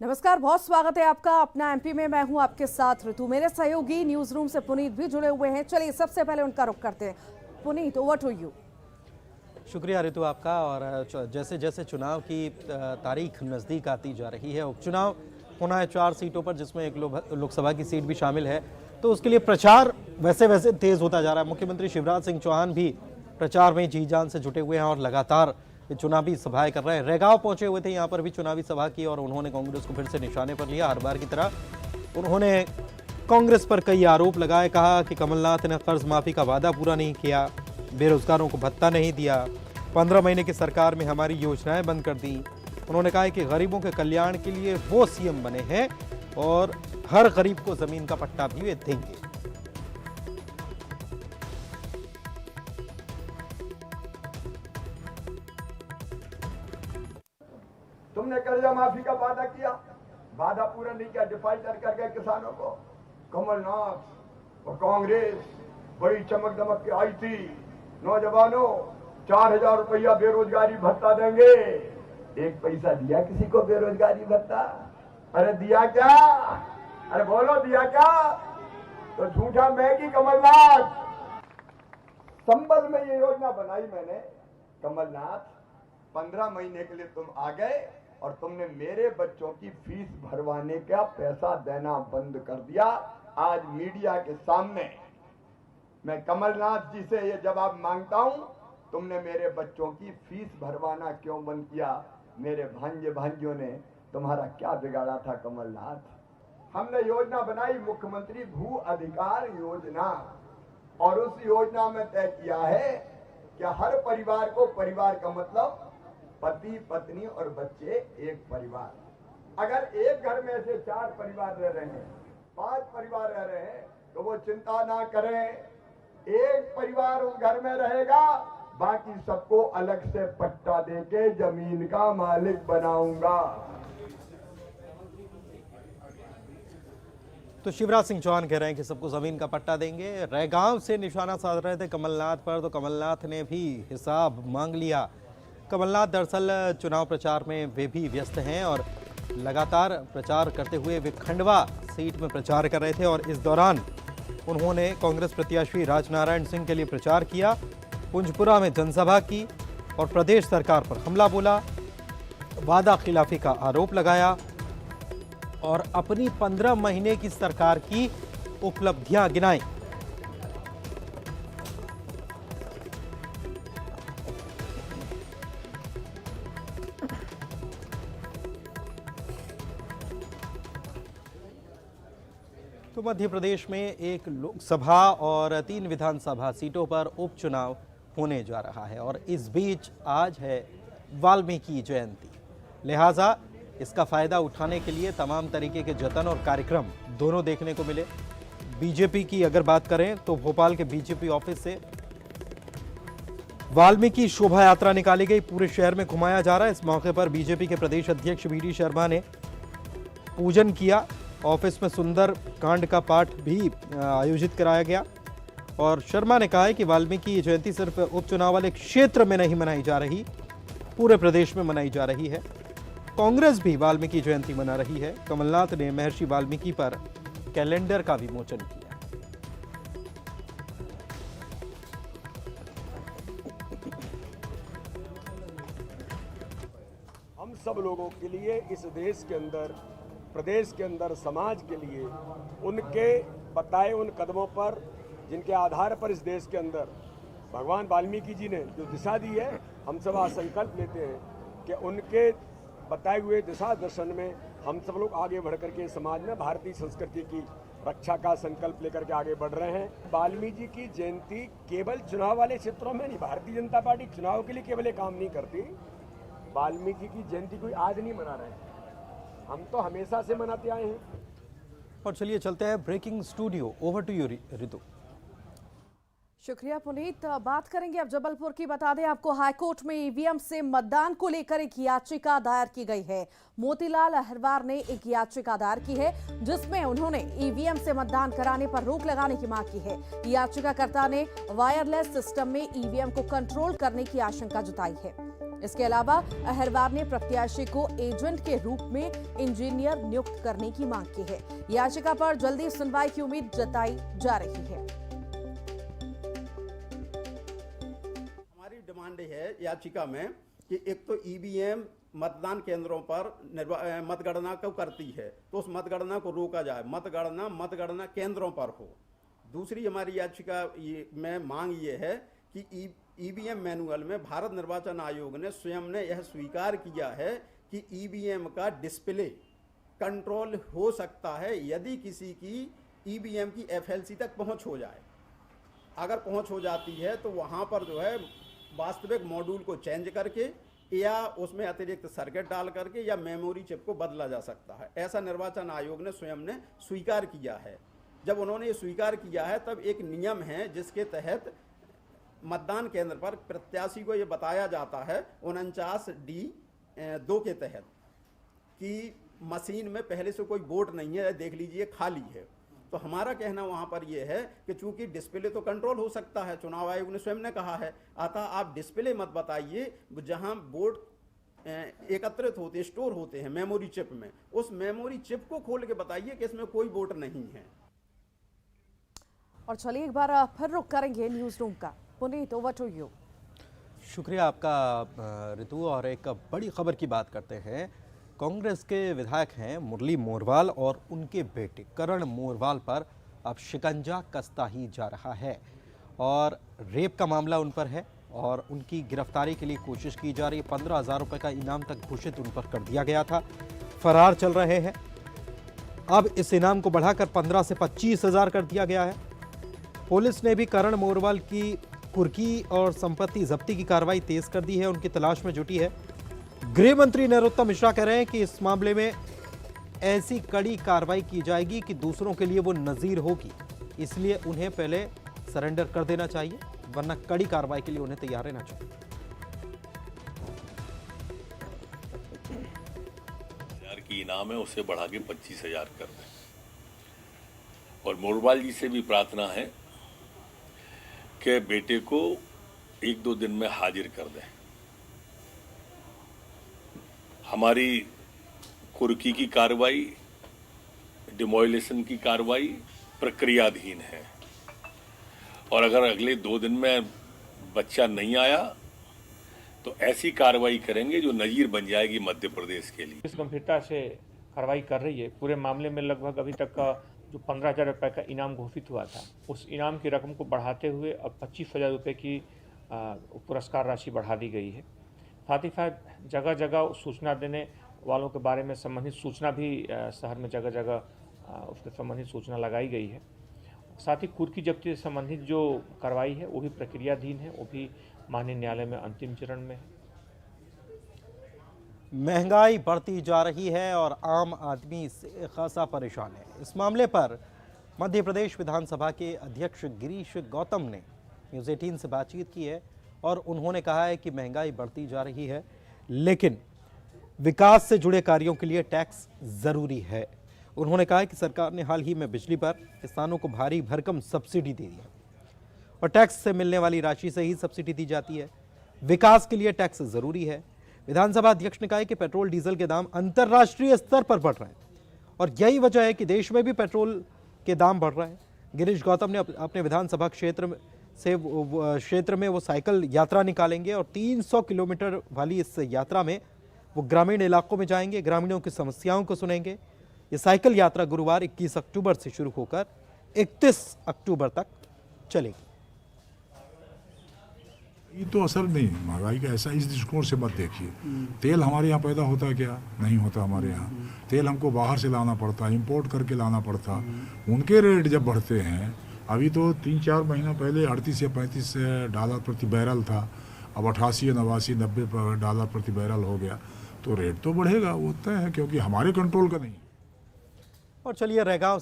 नमस्कार, बहुत स्वागत है आपका अपना एमपी में। मैं हूं आपके साथ ऋतु। मेरे सहयोगी न्यूज रूम से पुनीत भी जुड़े हुए हैं। चलिए सबसे पहले उनका रुख करते हैं। Puneet, over to you. शुक्रिया ऋतु आपका। और जैसे जैसे चुनाव की तारीख नज़दीक आती जा रही है, उपचुनाव होना है 4 सीटों पर, जिसमें एक लोकसभा की सीट भी शामिल है, तो उसके लिए प्रचार वैसे वैसे तेज होता जा रहा है। मुख्यमंत्री शिवराज सिंह चौहान भी प्रचार में जी जान से जुटे हुए हैं और लगातार चुनावी सभाएं कर रहे हैं। रैगांव पहुंचे हुए थे, यहाँ पर भी चुनावी सभा की और उन्होंने कांग्रेस को फिर से निशाने पर लिया। हर बार की तरह उन्होंने कांग्रेस पर कई आरोप लगाए। कहा कि कमलनाथ ने कर्ज माफी का वादा पूरा नहीं किया, बेरोजगारों को भत्ता नहीं दिया, 15 महीने की सरकार में हमारी योजनाएं बंद कर दी। उन्होंने कहा कि गरीबों के कल्याण के लिए वो सीएम बने हैं और हर गरीब को जमीन का पट्टा भी वे देंगे। तुमने कर्जा माफी का वादा किया, वादा पूरा नहीं किया, डिफाल्टर कर गए किसानों को। कमलनाथ और कांग्रेस बड़ी चमक दमक के आई थी, नौजवानों 4000 रुपया बेरोजगारी भत्ता देंगे। एक पैसा दिया किसी को बेरोजगारी भत्ता? अरे दिया क्या? अरे बोलो दिया क्या? तो झूठा मैगी कमलनाथ। संबल में ये योजना बनाई मैंने। कमलनाथ 15 महीने के लिए तुम आ गए और तुमने मेरे बच्चों की फीस भरवाने का पैसा देना बंद कर दिया। आज मीडिया के सामने मैं कमलनाथ जी से ये जवाब मांगता हूं, तुमने मेरे बच्चों की फीस भरवाना क्यों बंद किया? मेरे भांजे भांजियों ने तुम्हारा क्या बिगाड़ा था कमलनाथ? हमने योजना बनाई, मुख्यमंत्री भू अधिकार योजना, और उस योजना में तय किया है कि हर परिवार को, परिवार का मतलब पति पत्नी और बच्चे, एक परिवार। अगर एक घर में से 4 परिवार रह रहे हैं, 5 परिवार रह रहे हैं, तो वो चिंता ना करें, एक परिवार उस घर में रहेगा, बाकी सबको अलग से पट्टा देके जमीन का मालिक बनाऊंगा। तो शिवराज सिंह चौहान कह रहे हैं कि सबको जमीन का पट्टा देंगे। रैगांव से निशाना साध रहे थे कमलनाथ पर, तो कमलनाथ ने भी हिसाब मांग लिया। कमलनाथ दरअसल चुनाव प्रचार में वे भी व्यस्त हैं और लगातार प्रचार करते हुए वे खंडवा सीट में प्रचार कर रहे थे और इस दौरान उन्होंने कांग्रेस प्रत्याशी राजनारायण सिंह के लिए प्रचार किया, पुंजपुरा में जनसभा की और प्रदेश सरकार पर हमला बोला, वादा खिलाफी का आरोप लगाया और अपनी 15 महीने की सरकार की उपलब्धियां गिनाई। तो मध्य प्रदेश में एक लोकसभा और 3 विधानसभा सीटों पर उपचुनाव होने जा रहा है और इस बीच आज है वाल्मीकि जयंती। लिहाजा इसका फायदा उठाने के लिए तमाम तरीके के जतन और कार्यक्रम दोनों देखने को मिले। बीजेपी की अगर बात करें तो भोपाल के बीजेपी ऑफिस से वाल्मीकि शोभा यात्रा निकाली गई, पूरे शहर में घुमाया जा रहा है। इस मौके पर बीजेपी के प्रदेश अध्यक्ष वी.डी. शर्मा ने पूजन किया। ऑफिस में सुंदर कांड का पाठ भी आयोजित कराया गया और शर्मा ने कहा है कि वाल्मीकि जयंती सिर्फ उपचुनाव वाले क्षेत्र में नहीं मनाई जा रही, पूरे प्रदेश में मनाई जा रही है। कांग्रेस भी वाल्मीकि जयंती मना रही है। कमलनाथ ने महर्षि वाल्मीकि पर कैलेंडर का विमोचन किया। हम सब लोगों के लिए, इस देश के अंदर, प्रदेश के अंदर, समाज के लिए उनके बताए उन कदमों पर, जिनके आधार पर इस देश के अंदर भगवान वाल्मीकि जी ने जो दिशा दी है, हम सब आज संकल्प लेते हैं कि उनके बताए हुए दिशा दर्शन में हम सब लोग आगे बढ़ करके समाज में भारतीय संस्कृति की रक्षा का संकल्प लेकर के आगे बढ़ रहे हैं। वाल्मीकि की जयंती केवल चुनाव वाले क्षेत्रों में नहीं, भारतीय जनता पार्टी चुनाव के लिए केवल ये काम नहीं करती। वाल्मीकि की जयंती कोई आज नहीं मना रहे हैं, हम तो हमेशा से मनाते आए हैं। और चलिए चलते हैं breaking studio. Over to you Ritu. शुक्रिया पुनीत। बात करेंगे अब जबलपुर की। बता दें आपको, हाईकोर्ट में ईवीएम से मतदान को लेकर एक याचिका दायर की गई है। मोतीलाल अहिरवार ने एक याचिका दायर की है जिसमें उन्होंने ईवीएम से मतदान कराने पर रोक लगाने की मांग की है। याचिकाकर्ता ने वायरलेस सिस्टम में ईवीएम को कंट्रोल करने की आशंका जताई है। इसके अलावा अहिरवार ने प्रत्याशी को एजेंट के रूप में इंजीनियर नियुक्त करने की मांग की है। याचिका पर जल्दी सुनवाई की उम्मीद जताई जा रही है। डिमांड है याचिका में कि एक तो ईवीएम मतदान केंद्रों पर मतगणना को करती है तो उस मतगणना को रोका जाए, मतगणना केंद्रों पर हो। दूसरी हमारी याचिका में मांग ये है कि ईवीएम मैनुअल में भारत निर्वाचन आयोग ने स्वयं ने यह स्वीकार किया है कि ईवीएम का डिस्प्ले कंट्रोल हो सकता है यदि किसी की ईवीएम की एफएलसी तक पहुंच हो जाए। अगर पहुंच हो जाती है तो वहां पर जो है वास्तविक मॉड्यूल को चेंज करके या उसमें अतिरिक्त सर्किट डाल करके या मेमोरी चिप को बदला जा सकता है। ऐसा निर्वाचन आयोग ने स्वयं ने स्वीकार किया है। जब उन्होंने ये स्वीकार किया है तब एक नियम है जिसके तहत मतदान केंद्र पर प्रत्याशी को ये बताया जाता है 49D(2) के तहत कि मशीन में पहले से कोई वोट नहीं है, देख लीजिए खाली है। तो हमारा कहना वहां पर यह है कि चूंकि डिस्प्ले तो कंट्रोल हो सकता है, चुनाव आयोग ने स्वयं ने कहा है, अतः आप डिस्प्ले मत बताइए जहां वोट एकत्रित होते स्टोर होते हैं मेमोरी चिप में, उस मेमोरी चिप को खोल के बताइए कि इसमें कोई वोट नहीं है। और चलिए एक बार फिर रुक करेंगे न्यूज रूम का। Puneet, over to you. शुक्रिया आपका ऋतु। और एक बड़ी खबर की बात करते हैं। कांग्रेस के विधायक हैं मुरली मोरवाल और उनके बेटे करण मोरवाल पर अब शिकंजा कसता ही जा रहा है और रेप का मामला उन पर है और उनकी गिरफ्तारी के लिए कोशिश की जा रही है। 15,000 रुपये का इनाम तक घोषित उन पर कर दिया गया था। फरार चल रहे हैं। अब इस इनाम को बढ़ाकर 15 से 25,000 कर दिया गया है। पुलिस ने भी करण मोरवाल की कुर्की और संपत्ति जब्ती की कार्रवाई तेज कर दी है, उनकी तलाश में जुटी है। गृह मंत्री नरोत्तम मिश्रा कह रहे हैं कि इस मामले में ऐसी कड़ी कार्रवाई की जाएगी कि दूसरों के लिए वो नजीर होगी, इसलिए उन्हें पहले सरेंडर कर देना चाहिए, वरना कड़ी कार्रवाई के लिए उन्हें तैयार रहना चाहिए। हजार की इनाम है उसे बढ़ा के 25,000 कर दें। और मोरवाल जी से भी प्रार्थना है कि बेटे को 1-2 दिन में हाजिर कर दें। हमारी कुर्की की कार्रवाई, डिमोलिशन की कार्रवाई प्रक्रियाधीन है और अगर अगले 2 दिन में बच्चा नहीं आया तो ऐसी कार्रवाई करेंगे जो नजीर बन जाएगी मध्य प्रदेश के लिए। इस गंभीरता से कार्रवाई कर रही है। पूरे मामले में लगभग अभी तक का जो 15,000 रुपये का इनाम घोषित हुआ था, उस इनाम की रकम को बढ़ाते हुए अब 25,000 रुपये की पुरस्कार राशि बढ़ा दी गई है। साथ ही साथ जगह जगह सूचना देने वालों के बारे में संबंधित सूचना भी शहर में जगह जगह उसके संबंधित सूचना लगाई गई है। साथ ही कुर्की जब्ती से संबंधित जो कार्रवाई है वो भी प्रक्रियाधीन है, वो भी माननीय न्यायालय में अंतिम चरण में है। महंगाई बढ़ती जा रही है और आम आदमी इससे खासा परेशान है। इस मामले पर मध्य प्रदेश विधानसभा के अध्यक्ष गिरीश गौतम ने न्यूज़ 18 से बातचीत की है और उन्होंने कहा है कि महंगाई बढ़ती जा रही है, लेकिन विकास से जुड़े कार्यों के लिए टैक्स ज़रूरी है। उन्होंने कहा कि सरकार ने हाल ही में बिजली पर किसानों को भारी भरकम सब्सिडी दी है और टैक्स से मिलने वाली राशि से ही सब्सिडी दी जाती है। विकास के लिए टैक्स ज़रूरी है। विधानसभा अध्यक्ष ने कहा कि पेट्रोल डीजल के दाम अंतर्राष्ट्रीय स्तर पर बढ़ रहे हैं और यही वजह है कि देश में भी पेट्रोल के दाम बढ़ रहे हैं। गिरीश गौतम ने अपने विधानसभा क्षेत्र में वो साइकिल यात्रा निकालेंगे और 300 किलोमीटर वाली इस यात्रा में वो ग्रामीण इलाकों में जाएंगे, ग्रामीणों की समस्याओं को सुनेंगे। ये साइकिल यात्रा गुरुवार 21 अक्टूबर से शुरू होकर 31 अक्टूबर तक चलेगी। ये तो असर नहीं, महंगाई का ऐसा इस दृष्टिकोण से मत देखिए। तेल हमारे यहाँ पैदा होता क्या? नहीं होता हमारे यहाँ। तेल हमको बाहर से लाना पड़ता, इंपोर्ट करके लाना पड़ता। उनके रेट जब बढ़ते हैं, अभी तो 3-4 महीना पहले 38 या 35 डॉलर प्रति बैरल था, अब 88 या 89 90 डॉलर प्रति बैरल हो गया, तो रेट तो बढ़ेगा, वो तय है, क्योंकि हमारे कंट्रोल का नहीं। और चलिए रहेगा